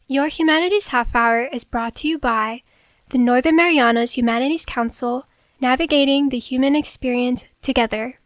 Your Humanities Half Hour is brought to you by the Northern Marianas Humanities Council, navigating the human experience together.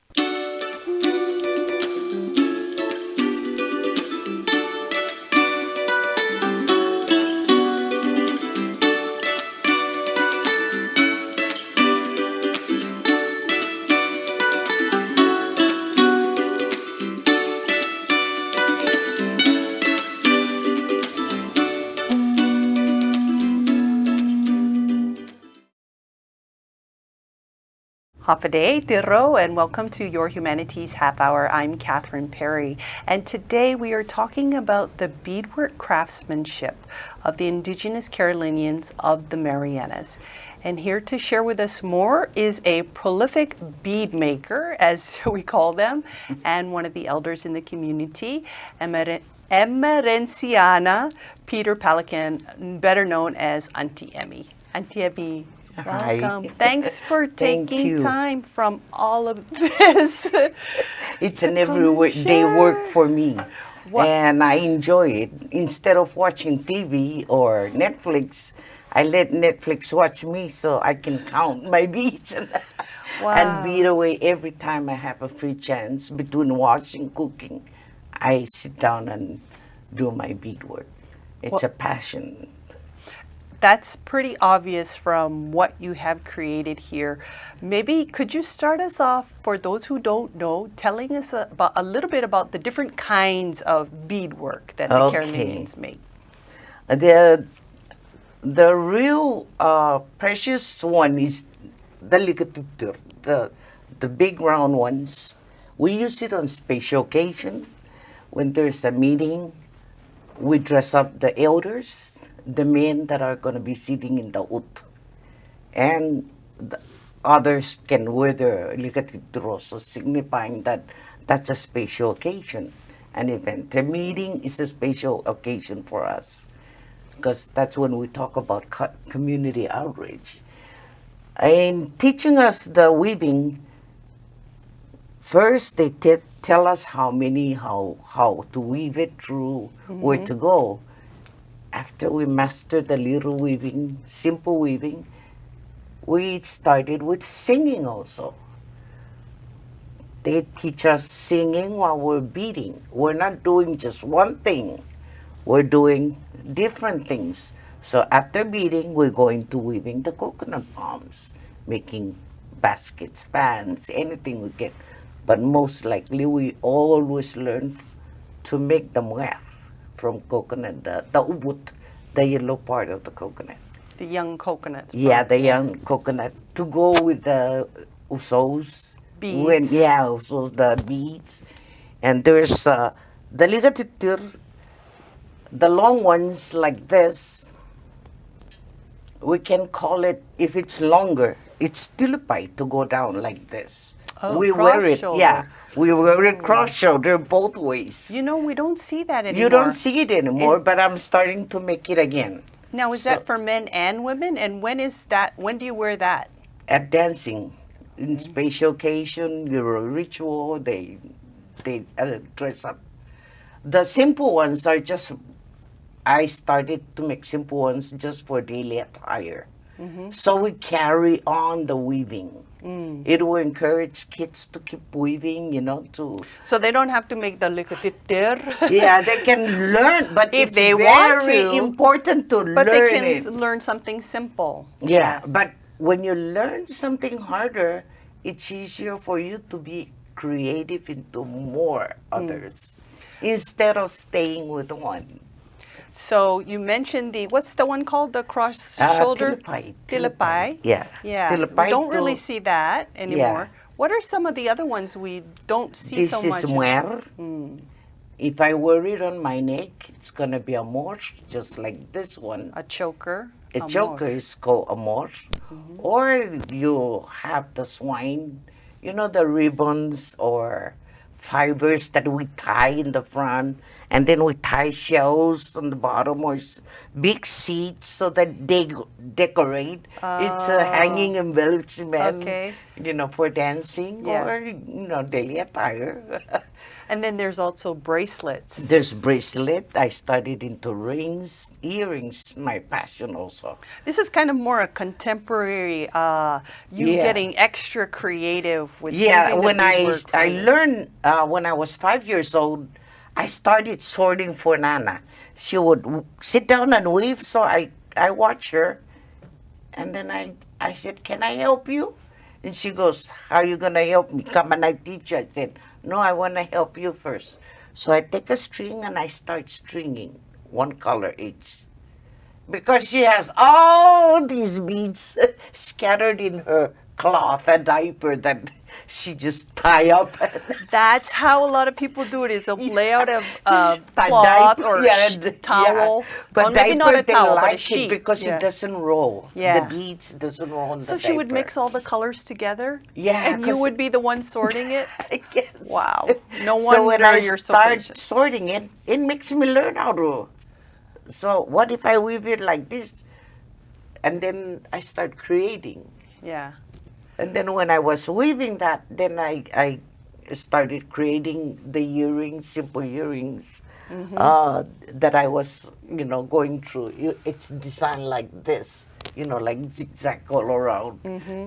Hafaday, Tiro, and welcome to Your Humanities Half Hour. I'm Catherine Perry, and today we are talking about the beadwork craftsmanship of the indigenous Carolinians of the Marianas. And here to share with us more is a prolific bead maker, as we call them, and one of the elders in the community, Emerenciana Peter Palican, better known as Auntie Emmy. Auntie Emmy, welcome. Hi. Thanks for Thank taking you. time from all of this. It's an come and everyday work share. for me. What- And I enjoy it. Instead of watching TV or Netflix, I let Netflix watch me so I can count my beads and Wow. beat away every time I have a free chance between washing, cooking. I sit down and do my beadwork. It's a passion. That's pretty obvious from what you have created here. Maybe could you start us off, for those who don't know, telling us about a little bit about the different kinds of beadwork that the Okay. Carolinians make? The real precious one is the ligatur, the big round ones. We use it on special occasion. When there's a meeting, we dress up the elders, the men that are going to be sitting in the ut, and the others can wear the ligatur, so signifying that that's a special occasion, an event. The meeting is a special occasion for us, because that's when we talk about community outreach. And teaching us the weaving, first they tell us how to weave it through, where to go. After we mastered the little weaving, simple weaving, we started with singing also. They teach us singing while we're beading. We're not doing just one thing. We're doing different things. So after beading, we go into weaving the coconut palms, making baskets, fans, anything we get. But most likely, we always learn to make the muer from coconut, the ubut, the yellow part of the coconut. The young coconuts. Yeah, the young coconut, to go with the usos. Beads. Usos, the beads. And there's the ligatur, the long ones like this. We can call it, if it's longer, it's tilipay to go down like this. Oh, we wear it, cross-shoulder. yeah. We wear it cross shoulder both ways. You know, we don't see that anymore. You don't see it anymore, but I'm starting to make it again. Now, is that for men and women? And when is that? When do you wear that? At dancing, in special occasion, your ritual, they dress up. The simple ones are just, I started to make simple ones just for daily attire. So we carry on the weaving. It will encourage kids to keep weaving, to... So they don't have to make the ligatur. Yeah, they can learn, but If it's they want very to, important to But learn they can it. learn something simple. Yeah, Yes. but when you learn something harder, it's easier for you to be creative into more others instead of staying with one. So you mentioned what's the one called? The cross shoulder? Tilipay. Tilipay. Yeah. Yeah. Tilipay We don't really to- see that anymore. What are some of the other ones we don't see This so much? is muer. If I wear it on my neck, it's going to be a amor, just like this one. A choker. A choker is called amor. Or you have the swine, the ribbons or fibers that we tie in the front, and then we tie shells on the bottom or big seats so that they decorate. It's a hanging embellishment, Okay. for dancing Yeah. or, daily attire. And then there's also bracelets. There's bracelet. I started into rings, earrings, my passion also. This is kind of more a contemporary, you Yeah. getting extra creative with Yeah, using the when beadwork I for it. learned when I was 5 years old, I started sorting for Nana. She would sit down and weave, so I watch her, and then I said, "Can I help you?" And she goes, "How are you gonna help me? Come and I teach you." I said, "No, I wanna help you first." So I take a string and I start stringing one color each. Because she has all these beads scattered in her cloth, a diaper that she just tie up. That's how a lot of people do it. Is they'll lay out a A cloth diaper, or Yeah. towel. But Well, maybe diaper, not a they towel, but a like sheet. it because Yeah. it doesn't roll. Yeah. The beads doesn't roll on the So diaper. she would mix all the colors together? Yeah, And you 'cause- would be the one sorting it? Yes. Wow. No So when wonder I you're so start patient. sorting it, it makes me learn how to. So what if I weave it like this? And then I start creating. Yeah. And then when I was weaving that, then I started creating the earrings, simple earrings that I was, going through. It's designed like this, like zigzag all around.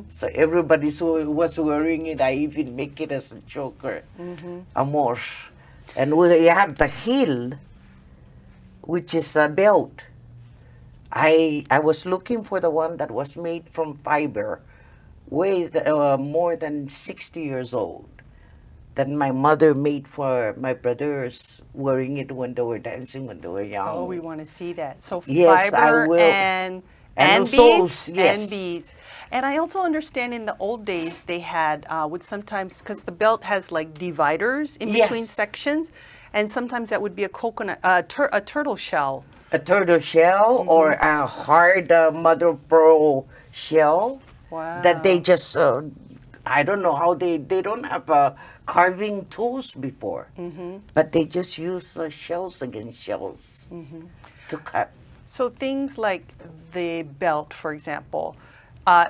So everybody was wearing it. I even make it as a choker, a morse. And we have the heel, which is a belt. I was looking for the one that was made from fiber, more than 60 years old, that my mother made for my brothers, wearing it when they were dancing when they were young. Oh, we want to see that. So Yes, I fiber will. and And beads soles, yes. and beads. And I also understand in the old days they had would sometimes, because the belt has like dividers in between Yes. sections, and sometimes that would be a coconut, a turtle shell. A turtle shell or a hard mother of pearl shell that they Wow. just, I don't know how they don't have carving tools before, but they just use shells against shells to cut. So things like the belt, for example,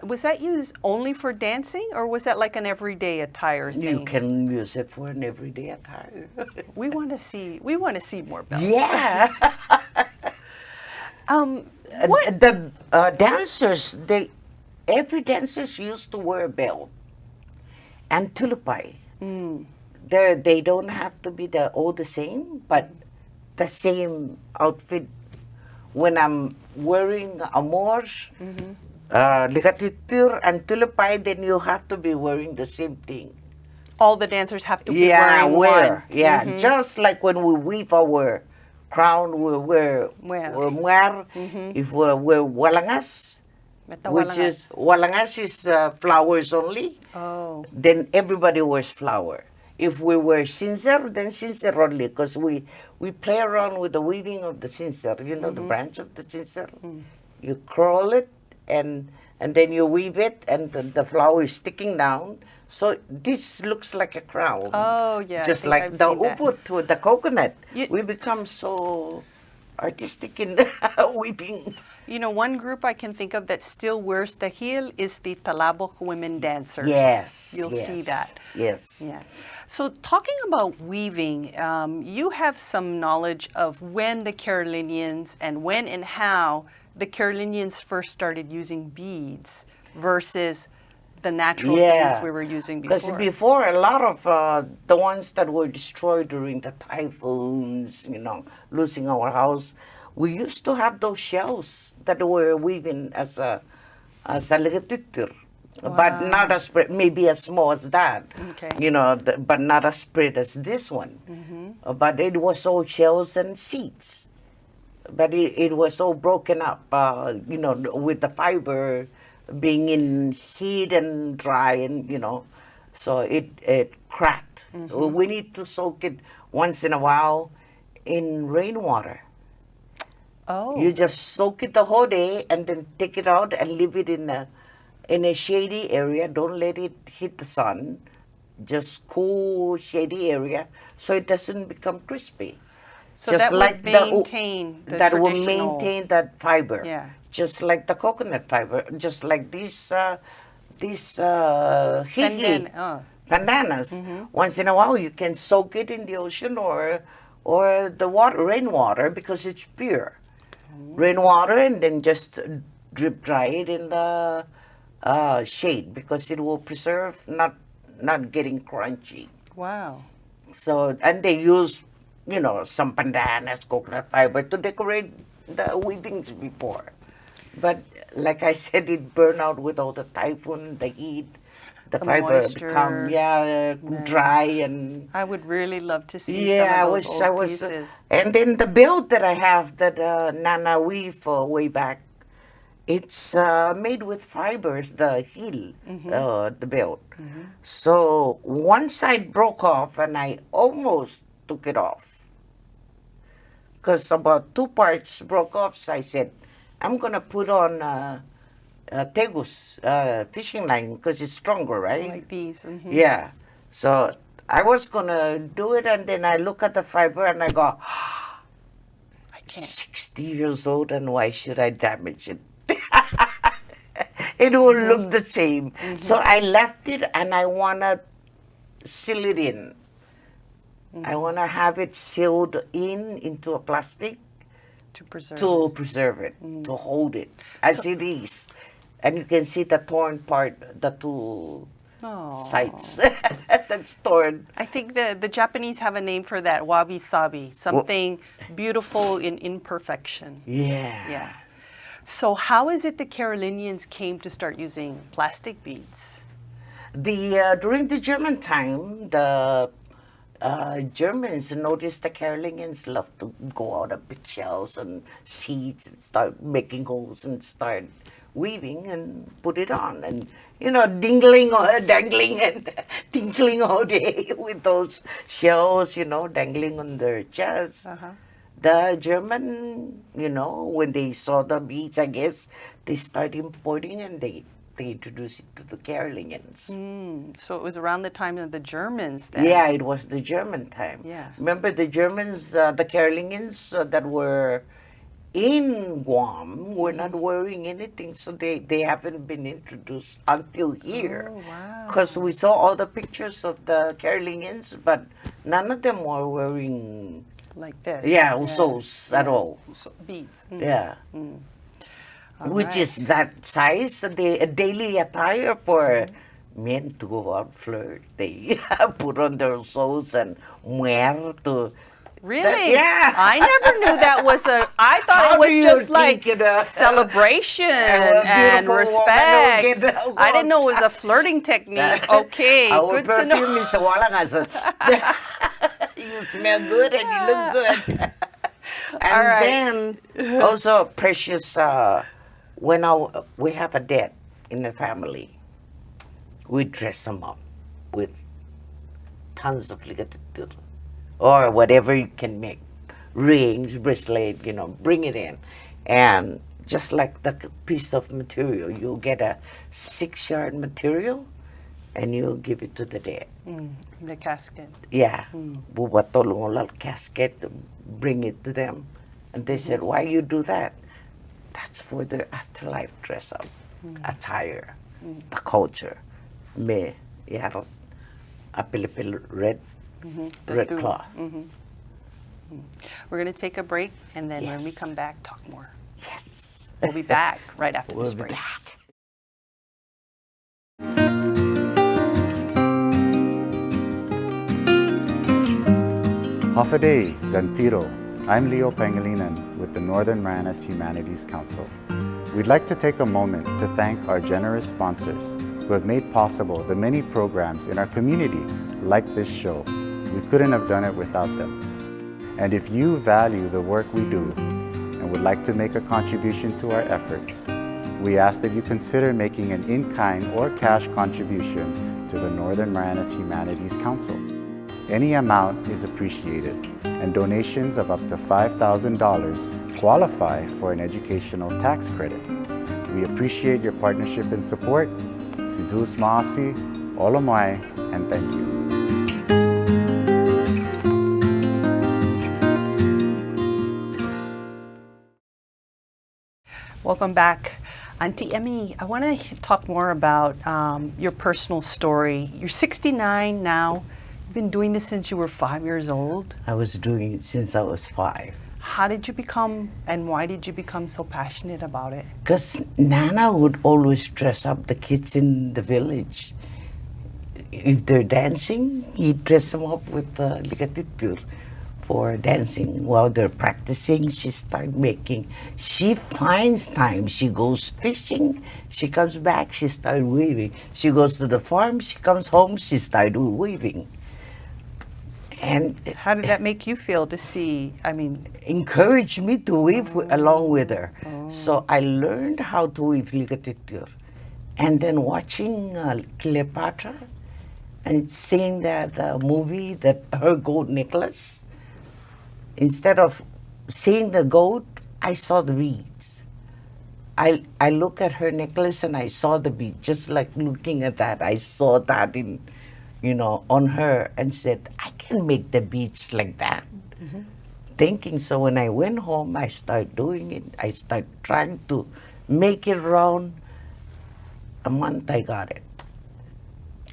was that used only for dancing, or was that like an everyday attire thing? You can use it for an everyday attire. We want to see. We want to see more belts. Yeah. What? The dancers, every dancers used to wear a belt and tulupai. They don't have to be all the same, but the same outfit. When I'm wearing a morse, likatitur and tulupai, then you have to be wearing the same thing. All the dancers have to be wearing one. Yeah, just like when we weave our crown, we wear Muer. muer. If we wear walangas, walangas is flowers only. Oh. Then everybody wears flower. If we wear sincer, then sincer only, because we play around with the weaving of the sincer. The branch of the sincer. You curl it, and then you weave it, and the flower is sticking down. So this looks like a crown. Oh, yeah, I Just think like I've the seen that. uput with the coconut. You- We become so artistic in weaving. One group I can think of that still wears the heel is the Talabog women dancers. Yes. You'll see that. Yes. Yeah. So talking about weaving, you have some knowledge of when the Carolinians and when and how the Carolinians first started using beads versus the natural beads we were using before. Because before, a lot of the ones that were destroyed during the typhoons, losing our house, we used to have those shells that were weaving as a ligatitur. But not as maybe as small as that, Okay. but not as spread as this one. But it was all shells and seeds. But it was all broken up, with the fiber being in heat and dry, and so it cracked. We need to soak it once in a while in rainwater. Oh. You just soak it the whole day and then take it out and leave it in a shady area. Don't let it hit the sun. Just cool, shady area so it doesn't become crispy. So just that would like maintain the that will traditional- maintain that fiber. Yeah. Just like the coconut fiber. Just like this Then, hiki. pandanus. Once in a while, you can soak it in the ocean or the rainwater, because it's pure rainwater, and then just drip dry it in the shade, because it will preserve, not getting crunchy. Wow. So, and they use, some pandanus, coconut fiber to decorate the weavings before. But like I said, it burned out with all the typhoon, the heat, the fiber moisture. become dry, and I would really love to see some of those old pieces. And then the belt that I have that Nana weave way back, it's made with fibers, the heel, the belt. So one side broke off, and I almost took it off, because about 2 parts broke off. So I said, I'm going to put on tegus, fishing line, because it's stronger, right? Like these. Yeah. So I was going to do it, and then I look at the fiber, and I go, I can't. 60 years old, and why should I damage it? It will look the same. So I left it, and I want to seal it in. I want to have it sealed into a plastic To preserve. it, to hold it as it is. And you can see the torn part, the two sides that's torn. I think the Japanese have a name for that, wabi-sabi, something beautiful in imperfection. Yeah. Yeah. So how is it the Carolinians came to start using plastic beads? During the German time, the Germans noticed the Carolinians love to go out of big shells and seeds and start making holes and start weaving and put it on, and dangling and tinkling all day with those shells, dangling on their chests. The German, when they saw the beads, I guess they started importing, and they introduced it to the Carolinians. So it was around the time of the Germans then. Yeah, it was the German time. Yeah. Remember the Germans, the Carolinians that were in Guam were not wearing anything, so they haven't been introduced until here. Oh, wow. Because we saw all the pictures of the Carolinians, but none of them were wearing, Like this. usos at all. Beads. Yeah. Which right. is that size, a daily attire for men to go out flirt. They put on their usos and muer to. Really? Yeah. I never knew that was I thought How it was do you just like think celebration a and beautiful woman respect. will get I didn't know it was a flirting technique. Okay, Our good to know. perfume is wala nga. So, you smell good and you look good. And All right. then also precious, when we have a dead in the family, we dress them up with tons of ligatur or whatever you can make, rings, bracelet, bring it in. And just like the piece of material, you'll get a 6-yard material and you'll give it to the dead. The casket. Yeah, bubatolong casket, bring it to them. And they said, why you do that? That's for the afterlife dress up, attire, the culture. Me, yarot, a pilipil red cloth. We're going to take a break, and then when we Yes. come back, talk more. Yes. We'll be back right after We'll this be break. back. Hafaday, Zantiro. I'm Leo Pangilinan with the Northern Marianas Humanities Council. We'd like to take a moment to thank our generous sponsors who have made possible the many programs in our community like this show. We couldn't have done it without them. And if you value the work we do and would like to make a contribution to our efforts, we ask that you consider making an in-kind or cash contribution to the Northern Marianas Humanities Council. Any amount is appreciated, and donations of up to $5,000 qualify for an educational tax credit. We appreciate your partnership and support. Si Zeus Maasi, Olomai, and thank you. Welcome back. Auntie Emmy, I want to talk more about your personal story. You're 69 now. You've been doing this since you were 5 years old. I was doing it since I was 5. How did you become and why did you become so passionate about it? Because Nana would always dress up the kids in the village. If they're dancing, he'd dress them up with likatitur for dancing. While they're practicing, she finds time. She goes fishing, she comes back, she started weaving. She goes to the farm, she comes home, she started weaving. And How did that make you feel to see, encouraged me to weave along with her. So I learned how to weave likatitur. And then watching Cleopatra and seeing that movie, that her gold necklace, instead of seeing the gold, I saw the beads. I look at her necklace and I saw the beads. Just like looking at that, I saw that on her and said, I can make the beads like that. Thinking, so when I went home, I started doing it. I started trying to make it round. A month I got it.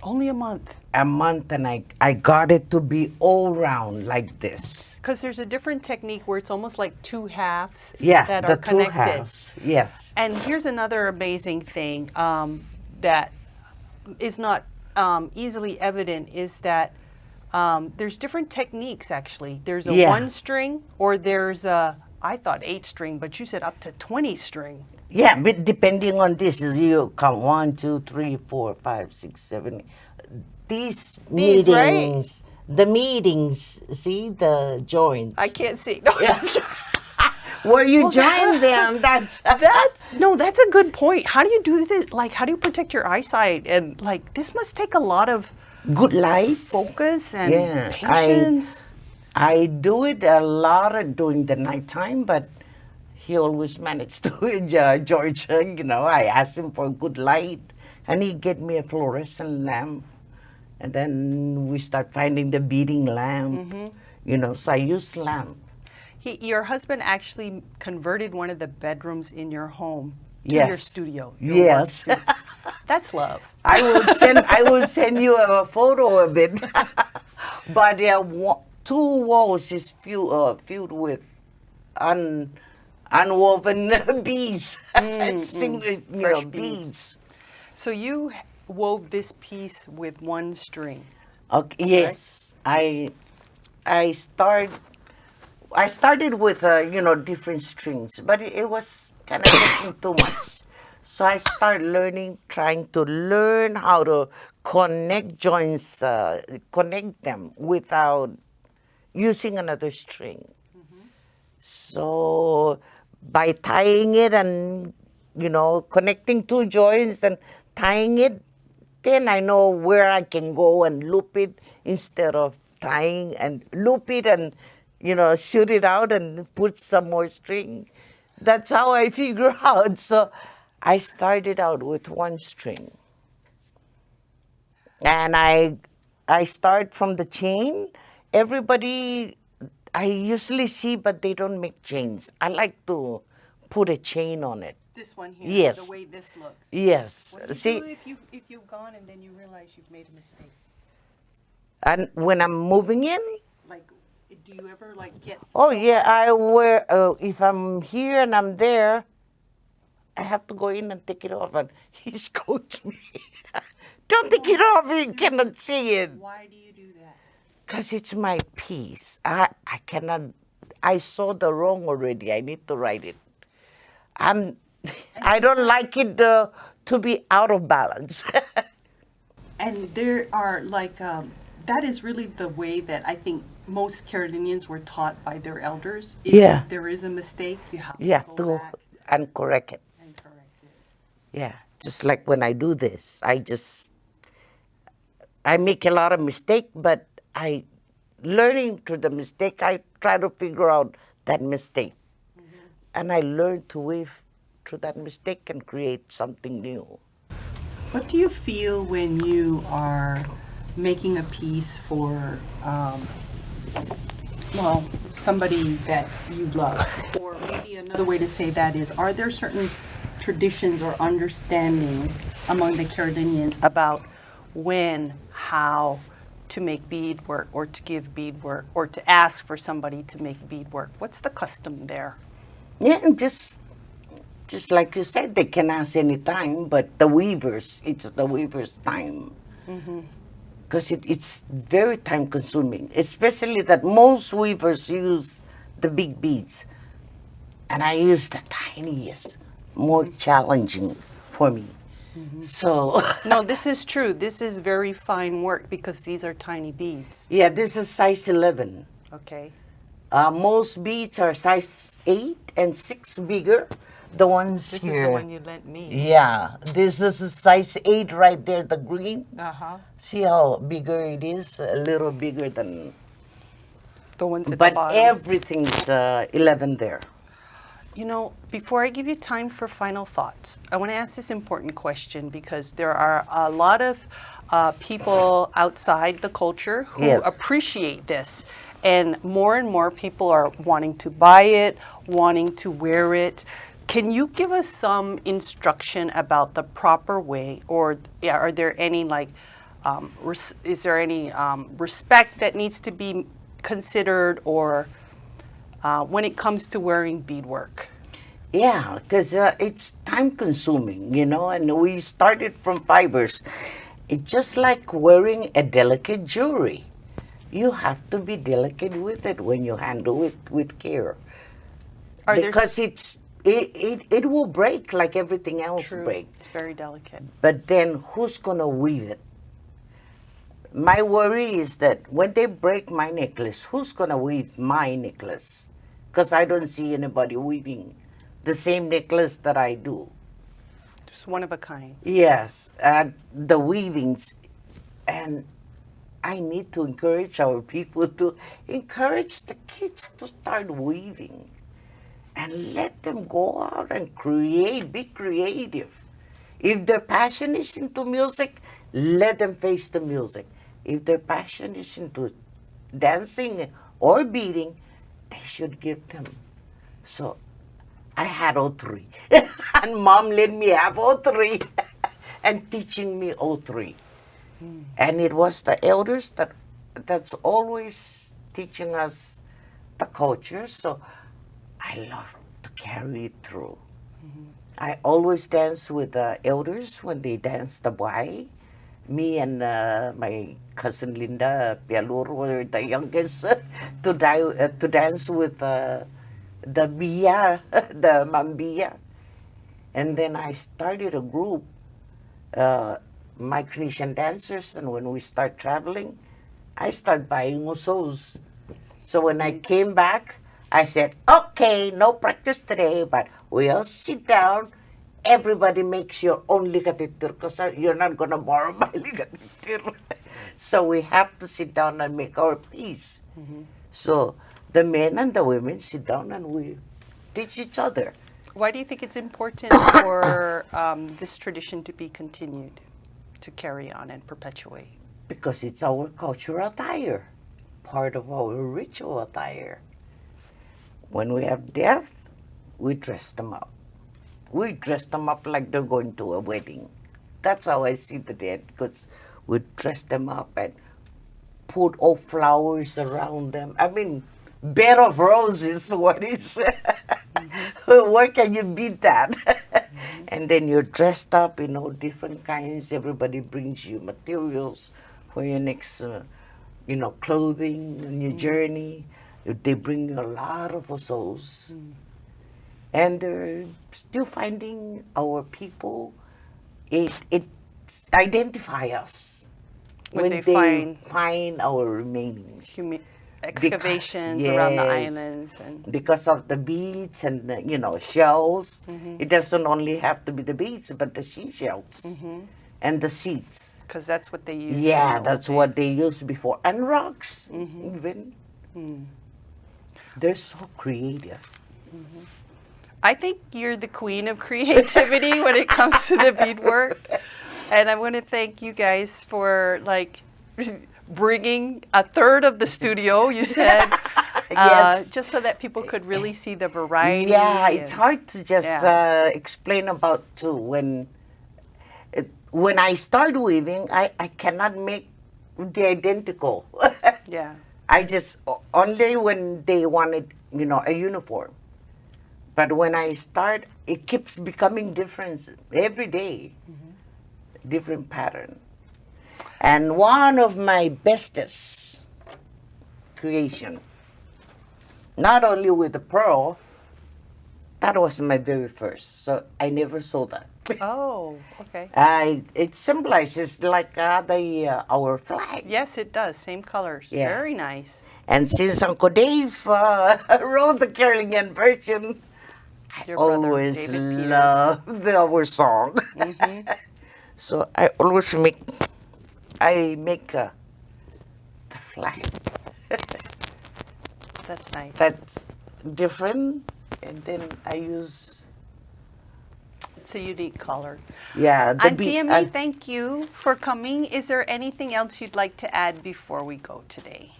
Only a month? A month, and I got it to be all round like this. Because there's a different technique where it's almost like two halves Yeah, that the are connected. two halves, yes. And here's another amazing thing that is not easily evident is that there's different techniques actually. There's a 1 string or there's I thought 8 string, but you said up to 20 string. Yeah, but depending on this, you count 1, 2, 3, 4, 5, 6, 7. These meetings, right? The meetings, see the joints. I can't see. No. Where you join them, that's a good point. How do you do this? Like, how do you protect your eyesight? And like, this must take a lot of good lights, focus, and patience. I do it a lot during the nighttime, but he always managed to, George, I asked him for a good light, and he get me a fluorescent lamp. And then we start finding the beading lamp, so I use lamp. Your husband actually converted one of the bedrooms in your home to Yes. your studio. Yes. That's love. I will send you a photo of it. But 2 walls is filled with unwoven beads, beads. So you wove this piece with 1 string. Okay. Yes, I started with different strings, but it was kind of getting too much. So I started trying to learn how to connect joints, connect them without using another string. So by tying it and connecting 2 joints and tying it, then I know where I can go and loop it instead of tying and loop it and shoot it out and put some more string. That's how I figure out. So I started out with 1 string. And I start from the chain. Everybody, I usually see, but they don't make chains. I like to put a chain on it. This one here, Yes. the way this looks. Yes. What do you See, do if you've gone and then you realize you've made a mistake? and when I'm moving in, Like, do you ever get? oh yeah, I wear. If I'm here and I'm there, I have to go in and take it off, and he's coached me. Don't take it off; you cannot see it. Why do you do that? Cause it's my piece. I cannot. I saw the wrong already. I need to write it. I don't like it to be out of balance. And there are that is really the way that I think most Carolinians were taught by their elders. If there is a mistake, you have to go back and correct it. and correct it. Yeah, just like when I do this, I make a lot of mistake, but learning through the mistake, I try to figure out that mistake. And I learn to weave through that mistake and create something new. What do you feel when you are making a piece for, somebody that you love? Or maybe another way to say that is, are there certain traditions or understanding among the Carolinians about when, how to make beadwork or to give beadwork or to ask for somebody to make beadwork? What's the custom there? Yeah, and just like you said, they can ask any time, but the weavers, it's the weavers' time. Because it's very time consuming, especially that most weavers use the big beads. And I use the tiniest, more challenging for me. So, No, this is true. This is very fine work because these are tiny beads. yeah, this is size 11. Okay. Most beads are size 8 and 6 bigger. The ones This here. is the one you lent me. Yeah, this is a size 8 right there, the green. Uh-huh. See how bigger it is? A little bigger than... The ones at the But bottom. everything's 11 there. You know, before I give you time for final thoughts, I want to ask this important question because there are a lot of people outside the culture who Yes. appreciate this. And more people are wanting to buy it, wanting to wear it. Can you give us some instruction about the proper way, or are there any is there any respect that needs to be considered, or when it comes to wearing beadwork? Yeah, because it's time consuming, and we started from fibers. It's just like wearing a delicate jewelry. You have to be delicate with it when you handle it with care. Because it will break like everything else breaks. It's very delicate. But then who's going to weave it? My worry is that when they break my necklace, who's going to weave my necklace? Because I don't see anybody weaving the same necklace that I do. Just one of a kind. Yes, the weavings. And I need to encourage our people to encourage the kids to start weaving. And let them go out and create, be creative. If their passion is into music, let them face the music. If their passion is into dancing or beading, they should give them. So I had all three. And Mom let me have all three and teaching me all three. And it was the elders that's always teaching us the culture. So I love to carry it through. I always dance with the elders when they dance the buhay. Me and my cousin Linda Pialur were the youngest to dance with the Bia, the Mambia. And then I started a group, my Christian dancers, and when we start traveling, I start buying Usos. So when I came back, I said, okay, no practice today, but we'll sit down. Everybody makes your own likatitir because you're not going to borrow my likatitir. So we have to sit down and make our piece. So the men and the women sit down and we teach each other. Why do you think it's important for this tradition to be continued, to carry on and perpetuate? Because it's our cultural attire, part of our ritual attire. When we have death, we dress them up. We dress them up like they're going to a wedding. That's how I see the dead, because we dress them up and put all flowers around them. I mean, bed of roses, what is where can you beat that? And then you're dressed up in all different kinds. Everybody brings you materials for your next, clothing and your journey. They bring you a lot of Usos. And they're still finding our people. It identify us When they find our remains. Excavations around the islands. Because of the beads and the, shells. It doesn't only have to be the beads, but the seashells and the seeds. Because that's what they use. Yeah, that's what they used before. And rocks, even. They're so creative. I think you're the queen of creativity when it comes to the beadwork. And I want to thank you guys for bringing a third of the studio, you said, Yes. just so that people could really see the variety. Yeah, it's and- hard to just explain about too. When I start weaving, I cannot make the identical. Yeah. I just only when they wanted, a uniform. But when I start, it keeps becoming different every day, different pattern. And one of my bestest creation, not only with the pearl, that was my very first. So I never saw that. Oh, okay. It symbolizes like our flag. Yes, it does. Same colors. Yeah. Very nice. And since Uncle Dave wrote the Carolinian version, Your brother, always David Peter. loved our song. So I always make the flag. That's nice. That's different, and then I use It's a unique color. the Auntie Emmy, thank you for coming. Is there anything else you'd like to add before we go today?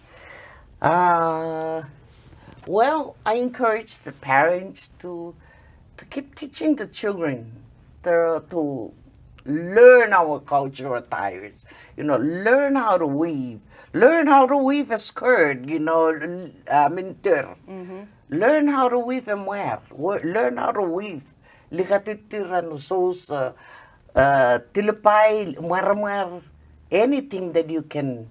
Well, I encourage the parents to keep teaching the children to learn our cultural attires. Learn how to weave. Learn how to weave a skirt. Minter. Learn how to weave a muer. Learn how to weave. Likatitira no sos, tilapay, muer. Anything that you can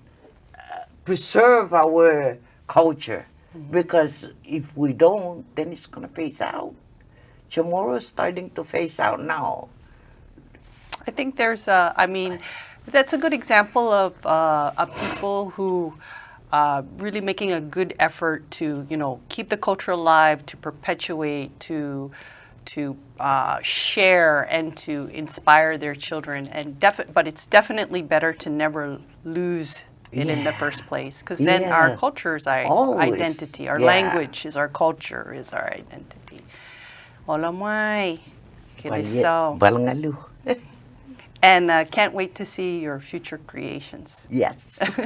preserve our culture. Because if we don't, then it's going to phase out. Tomorrow is starting to phase out now. I think that's a good example of a people who really making a good effort to, keep the culture alive, to perpetuate, to share, and to inspire their children. But it's definitely better to never lose it in the first place, because then our culture is our identity, our language is our culture, is our identity. Hola, Mai. Balangalu. And can't wait to see your future creations. Yes.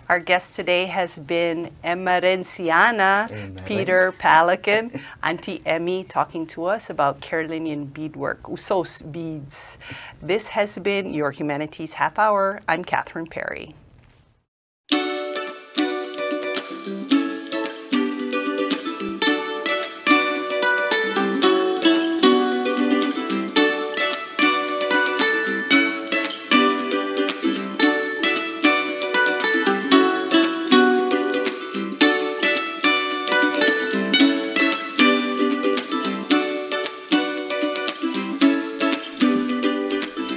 Our guest today has been Emerenciana Peter Palican, Auntie Emmy, talking to us about Carolinian beadwork, Usos beads. This has been your Humanities Half Hour. I'm Catherine Perry.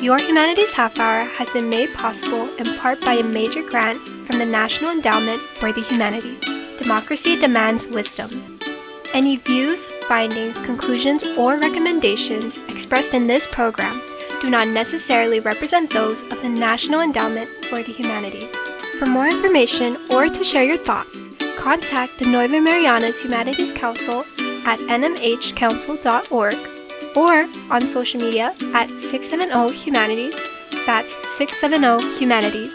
Your Humanities Half Hour has been made possible in part by a major grant from the National Endowment for the Humanities. Democracy demands wisdom. Any views, findings, conclusions, or recommendations expressed in this program do not necessarily represent those of the National Endowment for the Humanities. For more information or to share your thoughts, contact the Northern Marianas Humanities Council at nmhcouncil.org or on social media at 670 Humanities. That's 670 Humanities.